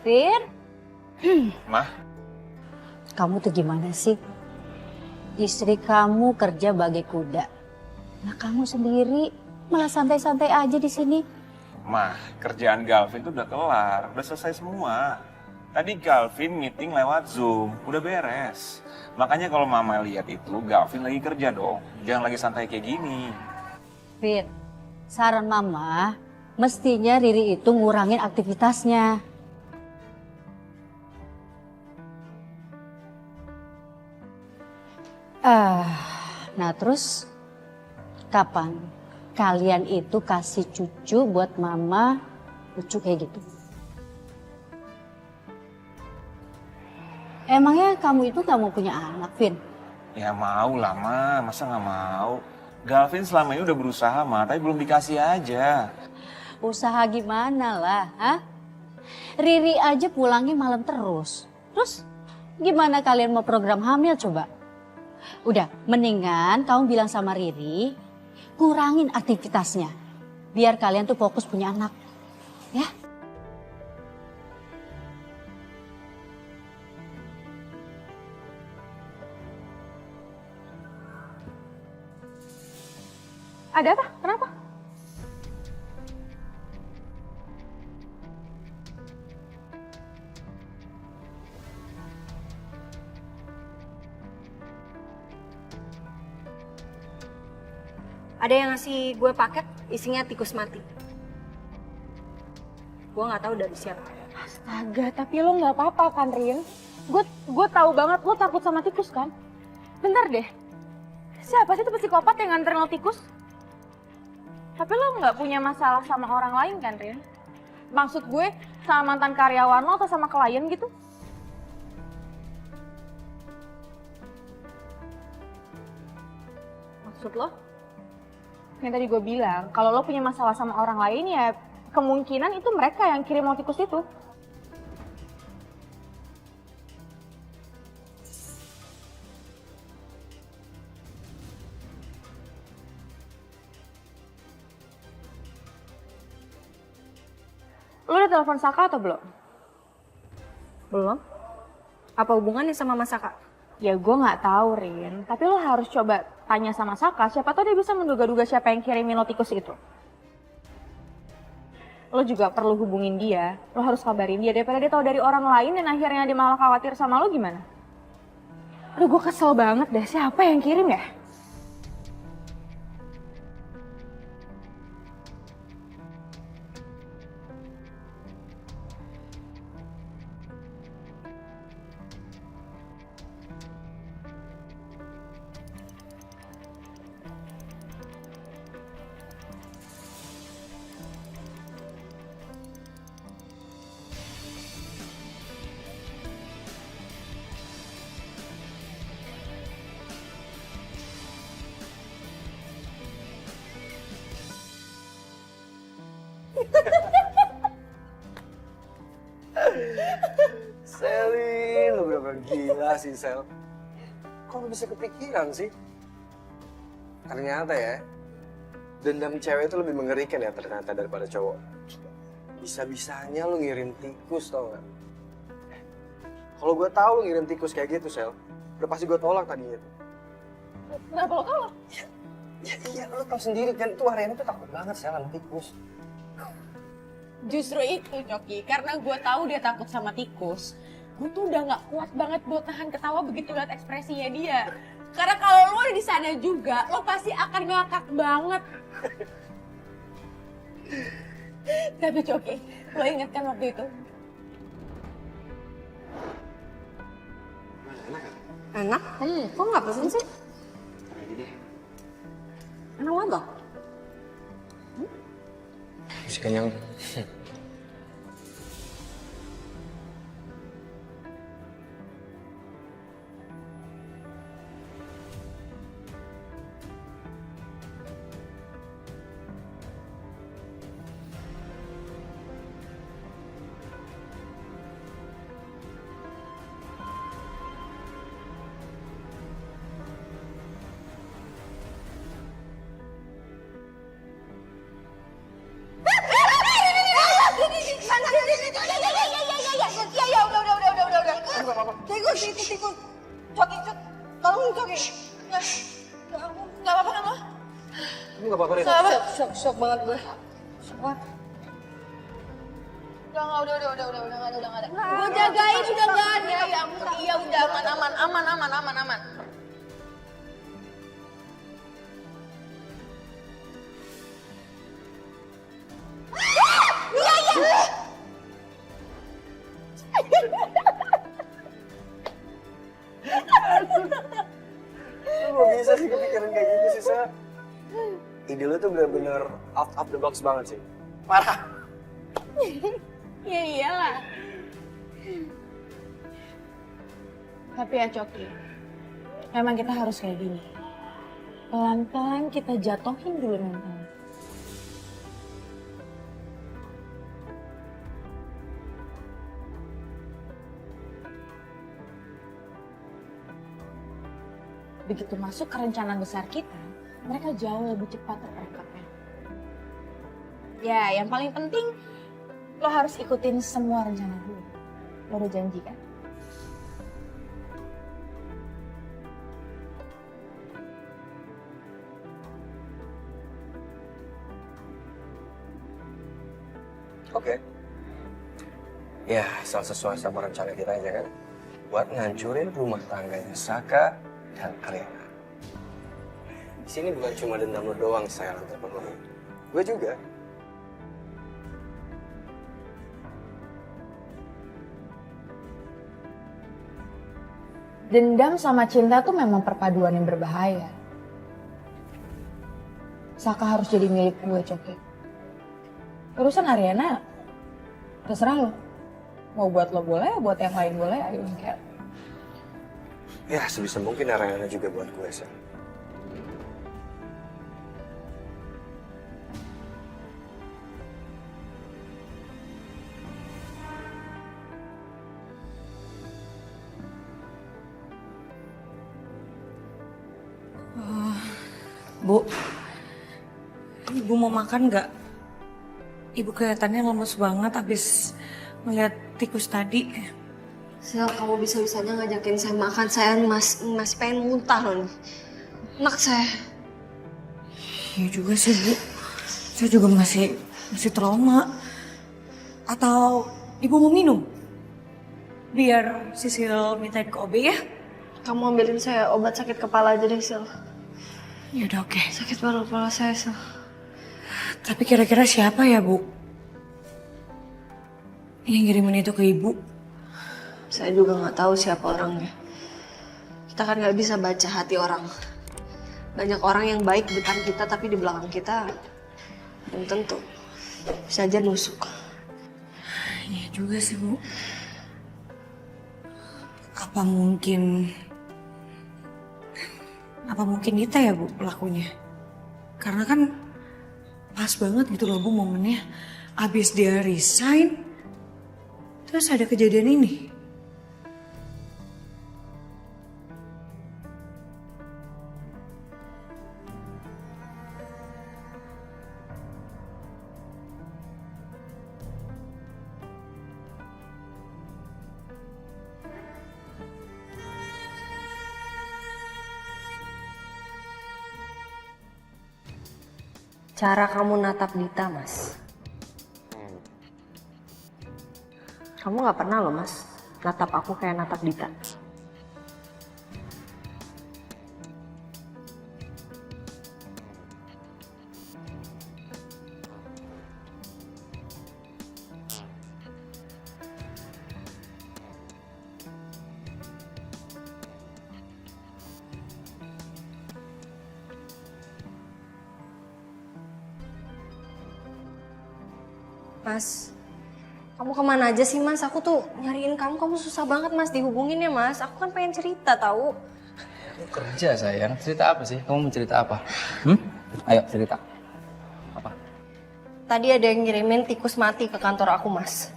Fir, Mah, kamu tuh gimana sih? Istri kamu kerja bagai kuda. Nah kamu sendiri malah santai-santai aja di sini. Mah, kerjaan Galvin tuh udah kelar, udah selesai semua. Tadi Galvin meeting lewat Zoom, udah beres. Makanya kalau Mama lihat itu, Galvin lagi kerja dong. Jangan lagi santai kayak gini. Fir, saran mama, mestinya Riri itu ngurangin aktivitasnya. Nah terus kapan kalian itu kasih cucu buat mama lucu kayak gitu? Emangnya kamu itu gak mau punya anak, Vin? Ya mau lah, Ma. Masa nggak mau? Galvin selama ini udah berusaha, Ma, tapi belum dikasih aja. Usaha gimana lah, hah? Riri aja pulangnya malam terus. Terus gimana kalian mau program hamil coba? Udah, mendingan kamu bilang sama Riri, kurangin aktivitasnya. Biar kalian tuh fokus punya anak. Ya? Ada apa? Kenapa? Ada yang ngasih gue paket isinya tikus mati. Gue nggak tahu dari siapa. Astaga, tapi lo nggak apa-apa kan, Rin? Gue tahu banget lo takut sama tikus kan? Bentar deh, siapa sih tuh psikopat yang nganterin lo tikus? Tapi lo nggak punya masalah sama orang lain kan, Rin? Maksud gue sama mantan karyawan lo atau sama klien gitu? Maksud lo? Yang tadi gue bilang, kalau lo punya masalah sama orang lain ya kemungkinan itu mereka yang kirim lo tikus itu. Lo udah telepon Saka atau belum? Belum? Apa hubungannya sama Masaka? Ya gue nggak tahu, Rin. Tapi lo harus coba tanya sama Saka, siapa tahu dia bisa menduga-duga siapa yang kirimin lo tikus itu. Lo juga perlu hubungin dia, lo harus kabarin dia daripada dia tahu dari orang lain dan akhirnya dia malah khawatir sama lo gimana? Aduh gue kesel banget deh, siapa yang kirim ya? Selly, lu bener-bener gila sih, Sel. Kok lu bisa kepikiran sih? Ternyata ya, dendam cewek itu lebih mengerikan ya ternyata daripada cowok. Bisa-bisanya lu ngirim tikus, tau gak? Kalau gue tahu lu ngirim tikus kayak gitu, Sel, udah pasti gue tolak tadinya tuh. Kenapa lo tolak? Ya iya, lu tau sendiri kan, tuh Ariana tuh takut banget, Sel, sama tikus. Justru itu, Coki. Karena gue tahu dia takut sama tikus, gue tuh udah nggak kuat banget buat tahan ketawa begitu lihat ekspresinya dia. Karena kalau lo ada di sana juga, lo pasti akan ngakak banget. Tapi Coki, lo inget kan waktu itu? Enak? Kok nggak pesen sih? Enak banget. Masih kenyang. Tikus itu tikus. Coki, tolong Coki. Nggak apa-apa kan lo? Kamu gak apa-apa, Rin? Nggak apa. Shock banget gue. Shock banget. Udah nggak ada. Gue jagain udah nggak ada. Ya ampun, iya udah aman. Lu kok bisa sih kepikiran kayak gitu sih, Sa? Ide lu tuh bener-bener out of the box banget sih. Parah. Ya iyalah. Tapi ya Coki, memang kita harus kayak gini. Pelan-pelan kita jatohin dulu mentalnya. Begitu masuk ke rencana besar kita, mereka jauh lebih cepat terperangkapnya. Ya, yang paling penting lo harus ikutin semua rencana gue. Lo udah janji kan? Oke. Ya, asal sesuai sama rencana kita aja kan. Buat ngancurin rumah tangganya Saka dan Ariana. Di sini bukan cuma dendam lo doang saya yang terpenuhi. Gue juga. Dendam sama cinta tuh memang perpaduan yang berbahaya. Saka harus jadi milik gue, Coki. Urusan Ariana, terserah lo. Mau buat lo boleh, buat yang lain boleh, I don't care. Ya, sebisa mungkin Ariana juga buat gue, Sa. Bu, Ibu mau makan nggak? Ibu kelihatannya lemes banget abis melihat tikus tadi. Sel, kamu bisa-bisanya ngajakin saya makan. Saya masih pengen muntah loh nih. Enak saya. Iya juga sih, Bu. Saya juga masih trauma. Atau Ibu mau minum? Biar Sisil mintain ke OB ya? Kamu ambilin saya obat sakit kepala aja deh, Sel. Ya udah oke. Sakit banget kepala saya, Sel. Tapi kira-kira siapa ya, Bu? Yang ngirimin itu ke Ibu? Saya juga nggak tahu siapa orangnya. Kita kan nggak bisa baca hati orang. Banyak orang yang baik di depan kita, tapi di belakang kita belum tentu. Bisa aja nusuk. Iya juga sih, Bu. Apa mungkin Nita ya, Bu, pelakunya? Karena kan pas banget gitu loh, Bu, momennya. Abis dia resign, terus ada kejadian ini. Cara kamu natap Dita, Mas. Kamu nggak pernah loh, Mas, natap aku kayak natap Dita. Mas, kamu kemana aja sih, Mas? Aku tuh nyariin kamu susah banget, Mas, dihubungin ya, Mas. Aku kan pengen cerita, tahu. Aku kerja, sayang. Cerita apa sih? Kamu mau cerita apa? Ayo, cerita. Apa? Tadi ada yang ngirimin tikus mati ke kantor aku, Mas.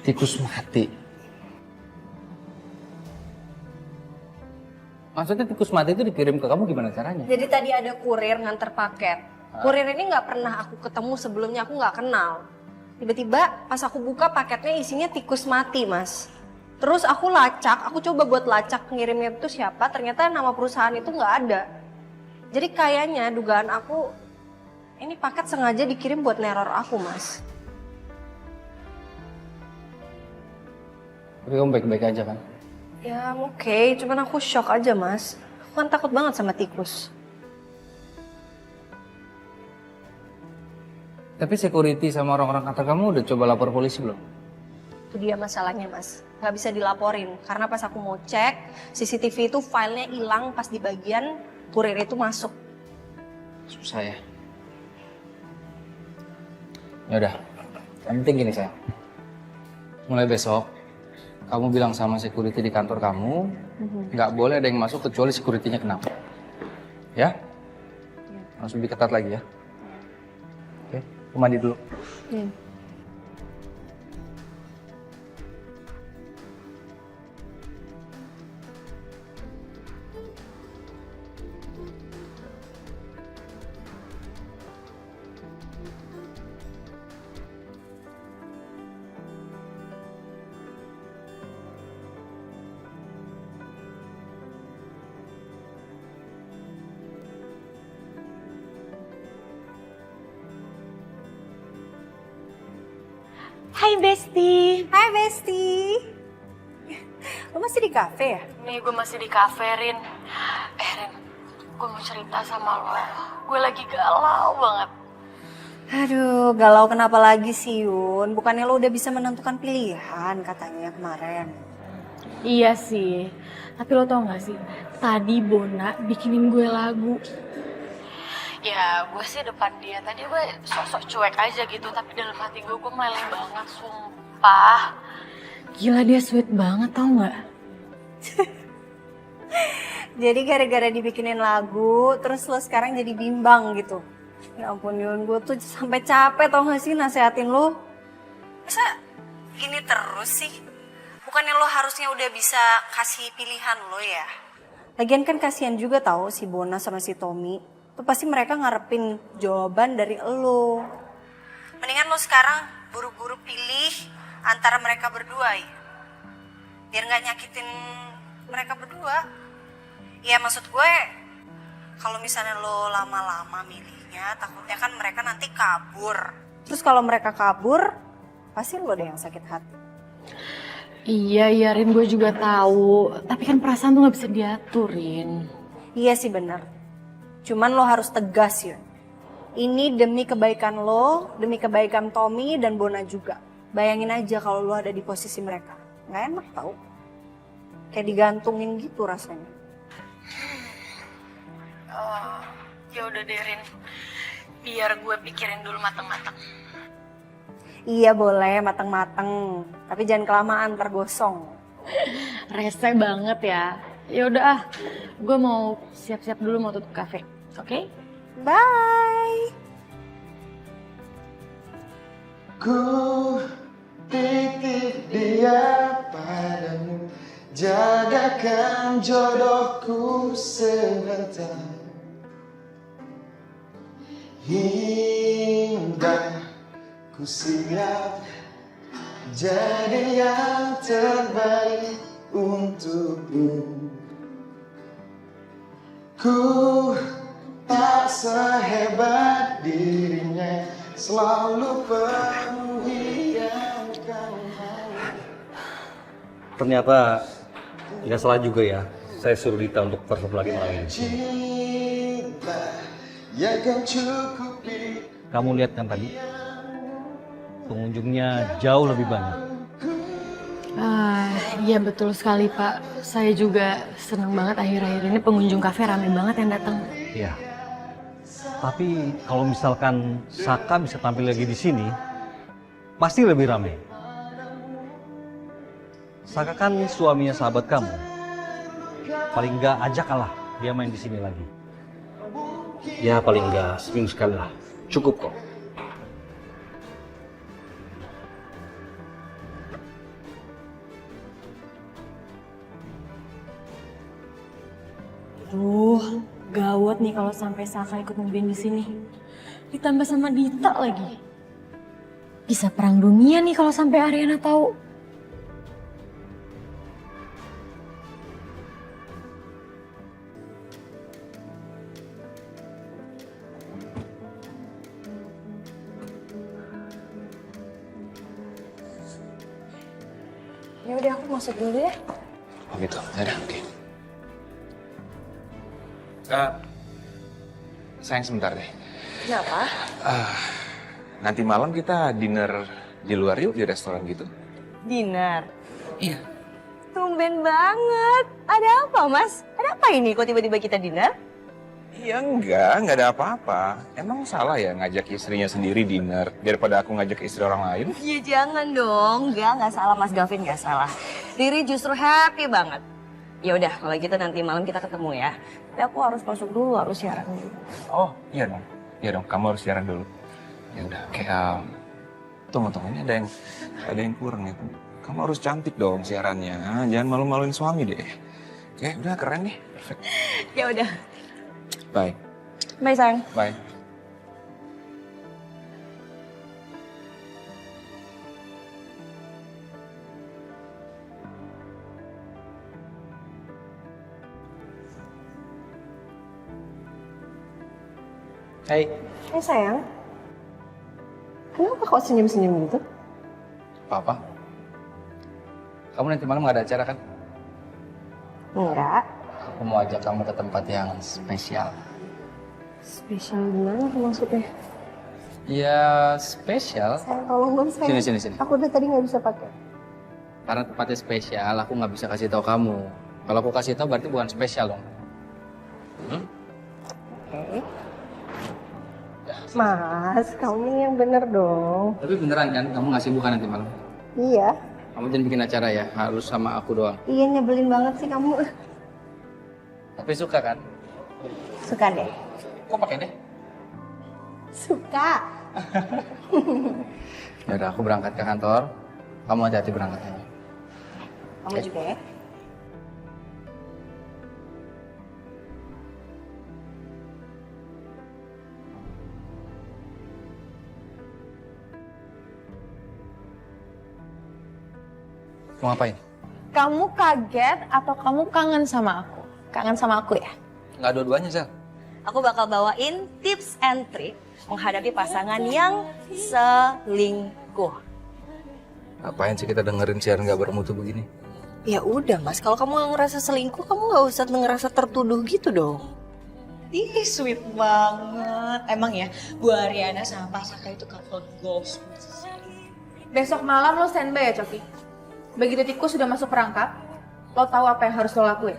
Tikus mati. Maksudnya tikus mati itu dikirim ke kamu gimana caranya? Jadi tadi ada kurir nganter paket. Kurir ini nggak pernah aku ketemu sebelumnya, aku nggak kenal. Tiba-tiba pas aku buka paketnya isinya tikus mati, Mas. Terus aku lacak, aku coba buat lacak ngirimnya itu siapa, ternyata nama perusahaan itu nggak ada. Jadi kayaknya dugaan aku, ini paket sengaja dikirim buat neror aku, Mas. Tapi kamu baik-baik aja kan? Ya oke, cuman aku shock aja, Mas. Aku kan takut banget sama tikus. Tapi security sama orang-orang kantor kamu udah coba lapor polisi belum? Itu dia masalahnya, Mas. Nggak bisa dilaporin. Karena pas aku mau cek, CCTV itu filenya hilang pas di bagian kurir itu masuk. Susah ya. Ya udah, yang penting gini sayang. Mulai besok, kamu bilang sama security di kantor kamu, nggak boleh ada yang masuk kecuali security-nya kenapa. Ya? Harus lebih ketat lagi ya. Oke, aku mandi dulu. Hai Besti. Hai, Besti. Lo masih di kafe ya? Nih gue masih di kafe, Rin. Rin, gue mau cerita sama lo. Gue lagi galau banget. Aduh, galau kenapa lagi sih Yun? Bukannya lo udah bisa menentukan pilihan katanya kemarin. Iya sih. Tapi lo tau gak sih, tadi Bona bikinin gue lagu. Ya gue sih depan dia tadi gue sosok cuek aja gitu. Tapi dalam hati gue meleleh banget, sumpah. Gila dia sweet banget tau gak? Jadi gara-gara dibikinin lagu, terus lo sekarang jadi bimbang gitu. Ya ampun Yun, gue tuh sampai capek tau gak sih nasehatin lo. Masa gini terus sih? Bukannya lo harusnya udah bisa kasih pilihan lo ya? Lagian kan kasihan juga tau si Bona sama si Tommy. Tuh pasti mereka ngarepin jawaban dari lo. Mendingan lo sekarang buru-buru pilih antara mereka berdua ya. Biar gak nyakitin mereka berdua. Ya maksud gue, kalau misalnya lo lama-lama milihnya, takutnya kan mereka nanti kabur. Terus kalau mereka kabur, pasti lo deh yang sakit hati. Iya Rin, gue juga tahu. Tapi kan perasaan tuh gak bisa diatur, Rin. Iya sih bener. Cuman lo harus tegas ya. Ini demi kebaikan lo, demi kebaikan Tommy dan Bona juga. Bayangin aja kalau lo ada di posisi mereka. Gak enak tau. Kayak digantungin gitu rasanya. Ya udah deh, Rin. Biar gue pikirin dulu mateng-mateng. Iya boleh mateng-mateng. Tapi jangan kelamaan ntar gosong. Rese banget ya. Ya udah gue mau siap-siap dulu mau tutup kafe. Oke? Bye. Ku titip dia padamu, jagakan jodohku sebentar, hingga ku siap jadi yang terbaik untukmu. Ku tak sehebat dirinya, selalu penuhi yang kau mau. Ternyata nggak salah juga ya, saya suruh Dita untuk perform lagi malam ini. Cinta yang kan cukupi. Kamu lihat kan tadi, pengunjungnya jauh lebih banyak. Iya betul sekali Pak. Saya juga senang banget akhir-akhir ini pengunjung kafe rame banget yang datang. Iya. Tapi kalau misalkan Saka bisa tampil lagi di sini, pasti lebih ramai. Saka kan suaminya sahabat kamu. Paling nggak ajaklah dia main di sini lagi. Ya paling nggak seminggu sekali lah. Cukup kok. Gawat nih kalau sampai Saka ikut ngeband di sini. Ditambah sama Dita lagi. Bisa perang dunia nih kalau sampai Ariana tahu. Ya udah aku masuk dulu ya. Oh gitu, yaudah oke. Sayang sebentar deh. Kenapa? Nanti malam kita dinner di luar yuk, di restoran gitu. Dinner. Iya. Tumben banget. Ada apa, Mas? Ada apa ini kok tiba-tiba kita dinner? Iya enggak ada apa-apa. Emang salah ya ngajak istrinya sendiri dinner daripada aku ngajak istri orang lain? Ya jangan dong. Nggak salah Mas Gavin, nggak salah. Riri justru happy banget. Ya udah, kalau gitu nanti malam kita ketemu ya. Tapi aku harus masuk dulu, harus siaran dulu. Oh iya dong. Iya dong, kamu harus siaran dulu. Ya udah, kayak tunggu ini ada yang kurang itu. Kamu harus cantik dong siarannya. Jangan malu-maluin suami deh. Oke, udah keren nih. Perfect. Ya udah. Bye. Bye sayang. Bye. Hai. Hai sayang. Kenapa kok senyum-senyum gitu? Papa. Kamu nanti malam nggak ada acara kan? Enggak. Aku mau ajak kamu ke tempat yang spesial. Spesial gimana tuh maksudnya? Ya spesial. Sayang tolong dong sayang. Sini. Aku udah tadi nggak bisa pakai. Karena tempatnya spesial, aku nggak bisa kasih tahu kamu. Kalau aku kasih tahu berarti bukan spesial dong. Oke. Mas, kamu ini yang bener dong. Tapi beneran kan, kamu nggak sibuk kan nanti malam? Iya. Kamu jangan bikin acara ya, harus sama aku doang. Iya nyebelin banget sih kamu. Tapi suka kan? Suka deh. Kok pakai deh? Suka. Ya udah, aku berangkat ke kantor. Kamu hati-hati berangkatnya. Kamu juga ya. Mau ngapain? Kamu kaget atau kamu kangen sama aku? Kangen sama aku ya? Nggak dua-duanya, Sel. Aku bakal bawain tips and trick menghadapi pasangan yang selingkuh. Ngapain sih kita dengerin siaran nggak bermutu begini? Ya udah mas, kalau kamu ngerasa selingkuh, kamu nggak usah ngerasa tertuduh gitu dong. Ih, sweet banget. Emang ya, Bu Ariana sama Pak Saka itu couple goals. Besok malam lo standby ya Coki. Begitu tikus sudah masuk perangkap, lo tahu apa yang harus lo lakuin.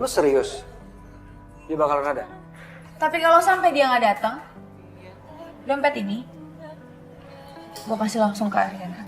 Lu serius? Dia bakalan ada? Tapi kalau sampai dia nggak datang, dompet ini gue kasih langsung ke Ariana.